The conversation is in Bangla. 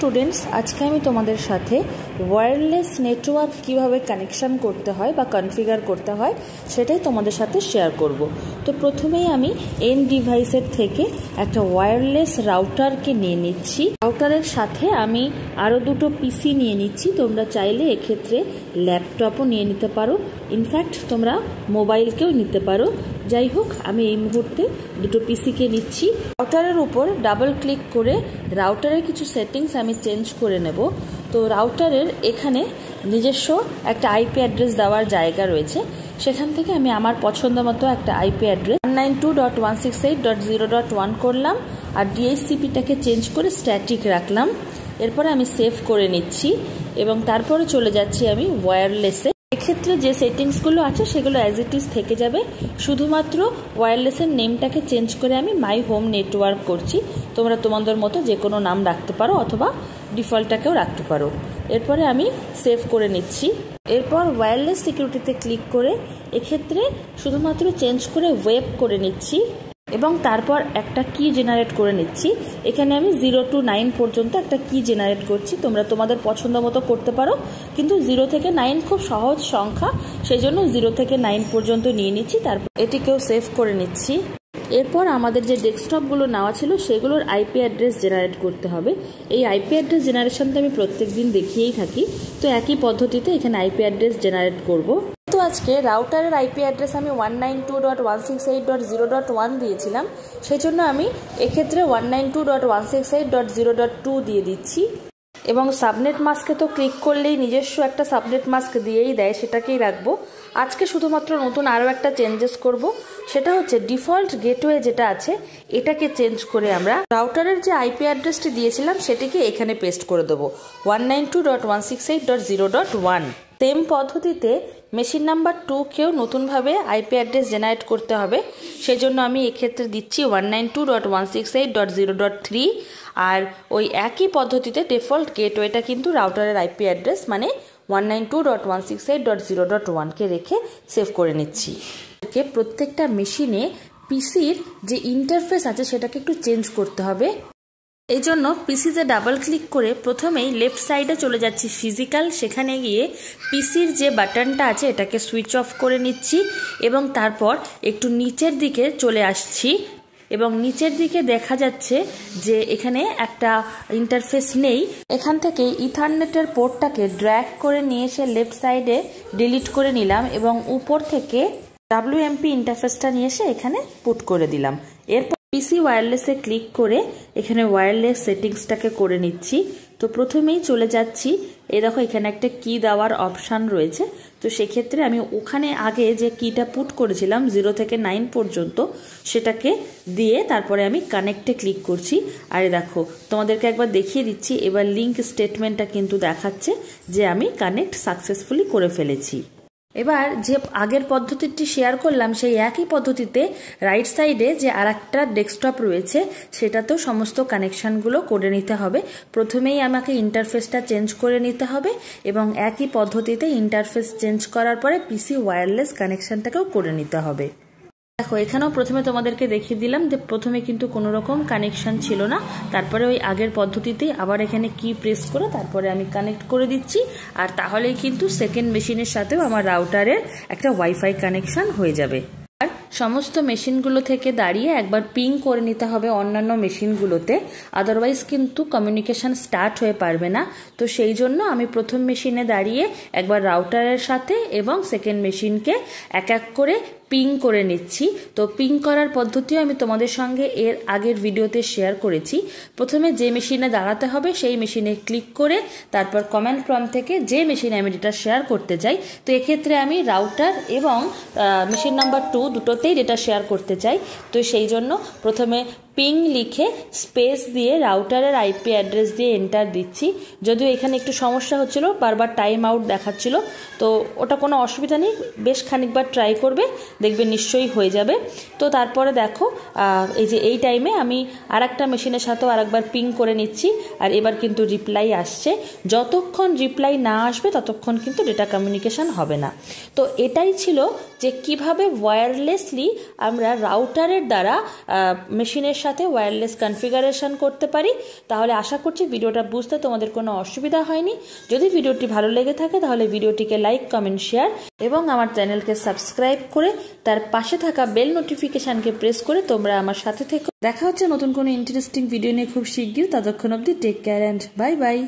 স্টুডেন্টস, আজকে আমি তোমাদের সাথে ওয়্যারলেস নেটওয়ার্ক কিভাবে কানেকশন করতে হয় বা কনফিগার করতে হয় সেটাই তোমাদের সাথে শেয়ার করব। তো প্রথমেই আমি এন ডিভাইসের থেকে একটা ওয়্যারলেস রাউটারকে নিয়ে নিচ্ছি। রাউটারের সাথে আমি আরও দুটো পিসি নিয়ে নিচ্ছি। তোমরা চাইলে এক্ষেত্রে ল্যাপটপও নিয়ে নিতে পারো, ইনফ্যাক্ট তোমরা মোবাইলকেও নিতে পারো। যাই হোক, আমি এই মুহূর্তে দুটো পিসিকে নিচ্ছি। রাউটারের উপর ডাবল ক্লিক করে রাউটারের কিছু সেটিংস আমি চেঞ্জ করে নেব। তো রাউটারের এখানে নিজস্ব একটা আইপি অ্যাড্রেস দেওয়ার জায়গা রয়েছে, সেখান থেকে আমি আমার পছন্দ মতো একটা আইপি অ্যাড্রেস 192.168.0.1 করলাম আর ডিএইচসিপিটাকে চেঞ্জ করে স্ট্যাটিক রাখলাম। এরপরে আমি সেভ করে নিচ্ছি এবং তারপরে চলে যাচ্ছি আমি ওয়্যারলেসে। এক্ষেত্রে যে সেটিংসগুলো আছে সেগুলো অ্যাজ ইট ইজ থেকে যাবে, শুধুমাত্র ওয়্যারলেসের নেমটাকে চেঞ্জ করে আমি মাই হোম নেটওয়ার্ক করছি। তোমরা তোমাদের মতো যে কোনো নাম রাখতে পারো অথবা ডিফল্টটাকেও রাখতে পারো। এরপরে আমি সেভ করে নিচ্ছি। এরপর ওয়্যারলেস সিকিউরিটিতে ক্লিক করে এক্ষেত্রে শুধুমাত্র চেঞ্জ করে ওয়েব করে নিচ্ছি এবং তারপর একটা কি জেনারেট করে নিচ্ছি। এখানে আমি 0 to 9 পর্যন্ত একটা কি জেনারেট করছি। তোমরা তোমাদের পছন্দ মতো করতে পারো, কিন্তু 0 থেকে 9 খুব সহজ সংখ্যা, সেই জন্য 0 থেকে 9 পর্যন্ত নিয়ে নিচ্ছি। তারপর এটিকেও সেভ করে নিচ্ছি। এরপর আমাদের যে ডেস্কটপগুলো নেওয়া ছিল সেগুলোর আইপি অ্যাড্রেস জেনারেট করতে হবে। এই আইপি অ্যাড্রেস জেনারেশনটা আমি প্রত্যেক দিন দেখিয়েই থাকি, তো একই পদ্ধতিতে এখানে আইপি অ্যাড্রেস জেনারেট করব। তো আজকে রাউটারের আইপি অ্যাড্রেস আমি 192.168.0.1 দিয়েছিলাম, সেই জন্য আমি এক্ষেত্রে 192.168.0.2 দিয়ে দিচ্ছি। এবং সাবনেট মাস্কে তো ক্লিক করলেই নিজস্ব একটা সাবনেট মাস্ক দিয়েই দেয়, সেটাকেই রাখবো। আজকে শুধুমাত্র নতুন আরও একটা চেঞ্জেস করব, সেটা হচ্ছে ডিফল্ট গেটওয়ে যেটা আছে এটাকে চেঞ্জ করে আমরা রাউটারের যে আইপি অ্যাড্রেসটি দিয়েছিলাম সেটিকে এখানে পেস্ট করে দেবো 192.168.0.1। সেম পদ্ধতিতে মেশিন নাম্বার 2কেও নতুনভাবে আইপি অ্যাড্রেস জেনারেট করতে হবে, সেই জন্য আমি এক্ষেত্রে দিচ্ছি 192.168.0.3। আর ওই একই পদ্ধতিতে ডিফল্ট গেটওয়েটা কিন্তু রাউটারের আইপি অ্যাড্রেস মানে 192.168.0.1কে রেখে সেভ করে নিচ্ছি। প্রত্যেকটা মেশিনে পিসির যে ইন্টারফেস আছে সেটাকে একটু চেঞ্জ করতে হবে। এই জন্য পিসিতে ডাবল ক্লিক করে প্রথমেই লেফট সাইডে চলে যাচ্ছি ফিজিক্যাল, সেখানে গিয়ে পিসির যে বাটনটা আছে এটাকে সুইচ অফ করে নিচ্ছি এবং তারপর একটু নিচের দিকে চলে আসছি এবং নিচের দিকে দেখা যাচ্ছে যে এখানে একটা ইন্টারফেস নেই। এখান থেকে ইথারনেটের পোর্টটাকে ড্র্যাগ করে নিয়ে এসে লেফট সাইডে ডিলিট করে নিলাম এবং উপর থেকে WMP ইন্টারফেসটা নিয়ে এসে এখানে পুট করে দিলাম। এরপর পিসি ওয়্যারলেসে ক্লিক করে এখানে ওয়্যারলেস সেটিংসটাকে করে নিচ্ছি। তো প্রথমেই চলে যাচ্ছি, এই দেখো এখানে একটা কি দেওয়ার অপশান রয়েছে। তো সেক্ষেত্রে আমি ওখানে আগে যে কিটা পুট করেছিলাম 0 থেকে 9 পর্যন্ত সেটাকে দিয়ে তারপরে আমি কানেক্টে ক্লিক করছি। আর দেখো তোমাদেরকে একবার দেখিয়ে দিচ্ছি, এবার লিঙ্ক স্টেটমেন্টটা কিন্তু দেখাচ্ছে যে আমি কানেক্ট সাকসেসফুলি করে ফেলেছি। এবার যে আগের পদ্ধতিটি শেয়ার করলাম সেই একই পদ্ধতিতে রাইট সাইডে যে আরেকটা ডেস্কটপ রয়েছে সেটাতেও সমস্ত কানেকশানগুলো করে নিতে হবে। প্রথমেই আমাকে ইন্টারফেসটা চেঞ্জ করে নিতে হবে এবং একই পদ্ধতিতে ইন্টারফেস চেঞ্জ করার পরে পিসি ওয়্যারলেস কানেকশানটাকেও করে নিতে হবে। দেখো এখানেও প্রথমে তোমাদেরকে দেখিয়ে দিলাম যে প্রথমে কিন্তু কোনো রকম কানেকশন ছিল না, তারপরে ওই আগের পদ্ধতিতেই আবার এখানে কি প্রেস করে তারপরে আমি কানেক্ট করে দিচ্ছি। আর তাহলেই কিন্তু সেকেন্ড মেশিনের সাথেও আমার রাউটারের একটা ওয়াইফাই কানেকশন হয়ে যাবে। আর সমস্ত মেশিনগুলো থেকে দাঁড়িয়ে একবার পিং করে নিতে হবে অন্যান্য মেশিনগুলোতে, আদারওয়াইজ কিন্তু কমিউনিকেশন স্টার্ট হয়ে পারবে না। তো সেই জন্য আমি প্রথম মেশিনে দাঁড়িয়ে একবার রাউটারের সাথে এবং সেকেন্ড মেশিনকে এক এক করে পিং করে নিচ্ছি। তো পিং করার পদ্ধতিও আমি তোমাদের সঙ্গে এর আগের ভিডিওতে শেয়ার করেছি। প্রথমে যে মেশিনে দাঁড়াতে হবে সেই মেশিনে ক্লিক করে তারপর কমান্ড প্রম্পট থেকে যে মেশিনে আমি ডেটা শেয়ার করতে চাই, তো এক্ষেত্রে আমি রাউটার এবং মেশিন নাম্বার 2 দুটোতেই ডেটা শেয়ার করতে চাই। তো সেই জন্য প্রথমে পিং লিখে স্পেস দিয়ে রাউটারের আইপি অ্যাড্রেস দিয়ে এন্টার দিচ্ছি। যদিও এখানে একটু সমস্যা হচ্ছিল, বারবার টাইম আউট দেখাচ্ছিল, তো ওটা কোনো অসুবিধা নেই, বেশ খানিকবার ট্রাই করবে, দেখবে নিশ্চয়ই হয়ে যাবে। তো তারপরে দেখো এই যে এই টাইমে আমি আরেকটা মেশিনের সাথেও আরেকবার পিং করে নিচ্ছি আর এবার কিন্তু রিপ্লাই আসছে। যতক্ষণ রিপ্লাই না আসবে ততক্ষণ কিন্তু ডেটা কমিউনিকেশন হবে না। তো এটাই ছিল যে কিভাবে ওয়্যারলেসলি আমরা রাউটারের দ্বারা মেশিনের সাথে ওয়্যারলেস কনফিগারেশন করতে পারি। তাহলে আশা করছি ভিডিওটা বুঝতে তোমাদের কোনো অসুবিধা হয়নি। যদি ভিডিওটি ভালো লেগে থাকে তাহলে ভিডিওটিকে লাইক, কমেন্ট, শেয়ার এবং আমার চ্যানেলকে সাবস্ক্রাইব করে তার পাশে থাকা বেল নোটিফিকেশনকে প্রেস করে তোমরা আমার সাথে থেকো। দেখা হচ্ছে নতুন কোনো ইন্টারেস্টিং ভিডিও নিয়ে খুব শিগগির। ততক্ষণ অবধি take care and bye by.